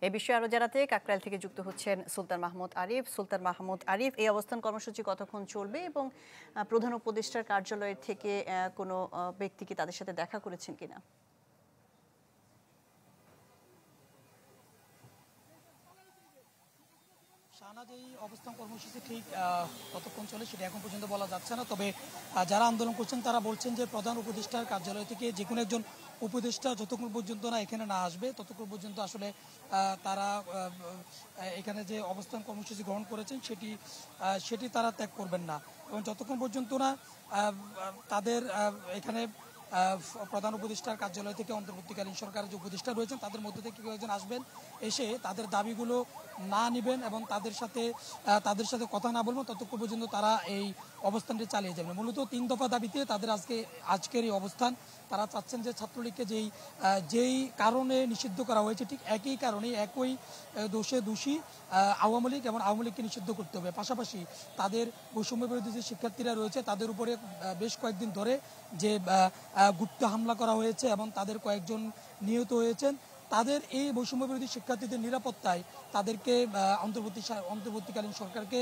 এই বিষয়ে আরো জানাতে কাকরাইল থেকে যুক্ত হচ্ছেন সুলতান মাহমুদ আরিফ। সুলতান মাহমুদ আরিফ, এই অবস্থান কর্মসূচি কতক্ষণ চলবে এবং প্রধান উপদেষ্টার কার্যালয়ের থেকে কোনো ব্যক্তি কি তাদের সাথে দেখা করেছেন কিনা? শাহনাজ, এই অবস্থান কর্মসূচি ঠিক কতক্ষণ চলে সেটা এখন পর্যন্ত বলা যাচ্ছে না। তবে যারা আন্দোলন করছেন তারা বলছেন যে প্রধান উপদেষ্টার কার্যালয় থেকে যে কোনো একজন উপদেষ্টা যতক্ষণ পর্যন্ত না এখানে না আসবে ততক্ষণ পর্যন্ত আসলে তারা এখানে যে অবস্থান কর্মসূচি গ্রহণ করেছেন সেটি তারা ত্যাগ করবেন না। এবং যতক্ষণ পর্যন্ত না তাদের এখানে প্রধান উপদেষ্টার কার্যালয় থেকে অন্তর্বর্তীকালীন সরকারের যে উপদেষ্টা রয়েছেন তাদের মধ্যে থেকে কেউ একজন আসবেন, এসে তাদের দাবিগুলো না নেবেন এবং তাদের সাথে কথা না বলবেন ততক্ষণ পর্যন্ত তারা এই অবস্থানটি চালিয়ে যাবেন। মূলত 3 দফা দাবিতে তাদের আজকের এই অবস্থান। তারা চাচ্ছেন যে ছাত্রলীগকে যেই কারণে নিষিদ্ধ করা হয়েছে ঠিক একই কারণে একই দোষে দোষী আওয়ামী লীগ এবং আওয়ামী লীগকে নিষিদ্ধ করতে হবে। পাশাপাশি তাদের বৈষম্য বিরোধী যে শিক্ষার্থীরা রয়েছে তাদের উপরে বেশ কয়েকদিন ধরে যে গুপ্ত হামলা করা হয়েছে এবং তাদের কয়েকজন নিহত হয়েছেন, তাদের এই বৈষম্য বিরোধী শিক্ষার্থীদের নিরাপত্তায় তাদেরকে অন্তর্বর্তীকালীন সরকারকে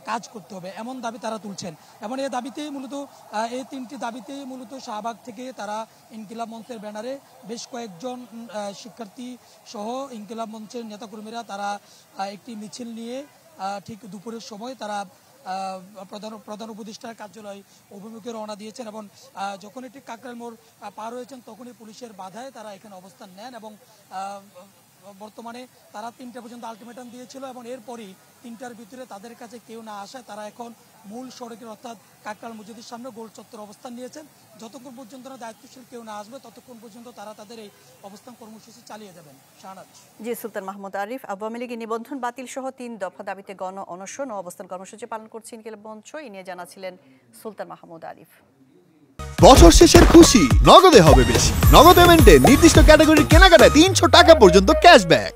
কাজ করতে হবে এমন দাবি তারা তুলছেন। এবং এই দাবিতেই মূলত এই 3টি দাবিতেই মূলত শাহবাগ থেকে তারা ইনকিলাব মঞ্চের ব্যানারে বেশ কয়েকজন শিক্ষার্থী সহ ইনকিলাব মঞ্চের নেতাকর্মীরা তারা একটি মিছিল নিয়ে ঠিক দুপুরের সময় তারা প্রধান উপদেষ্টার কার্যালয় অভিমুখে রওনা দিয়েছেন এবং যখন এটি কাকরাইল মোড় পার হয়েছেন তখনই পুলিশের বাধায় তারা এখানে অবস্থান নেন এবং বর্তমানে তারা 3টা পর্যন্ত আলটিমেটাম দিয়েছিল এবং এরপরই 3টার ভিতরে তাদের কাছে কেউ না আসায় তারা এখন মূল সড়কের অর্থাৎ কাকরাইল মসজিদের সামনে গোল চত্বর অবস্থান নিয়েছেন। যতক্ষণ পর্যন্ত না দায়িত্বশীল কেউ না আসবে ততক্ষণ পর্যন্ত তারা তাদের এই অবস্থান কর্মসূচি চালিয়ে যাবেন। শাহনাজ। জি, সুলতান মাহমুদ আরিফ। আওয়ামী লীগের নিবন্ধন বাতিল সহ 3 দফা দাবিতে গণ অনশন ও অবস্থান কর্মসূচি পালন করছে ইনকিলাব মঞ্চ। এই নিয়ে জানাচ্ছিলেন সুলতান মাহমুদ আরিফ। বছর শেষের খুশি নগদে হবে বেশি। নগদ পেমেন্টে নির্দিষ্ট ক্যাটাগরির কেনাকাটায় 300 টাকা পর্যন্ত ক্যাশব্যাক।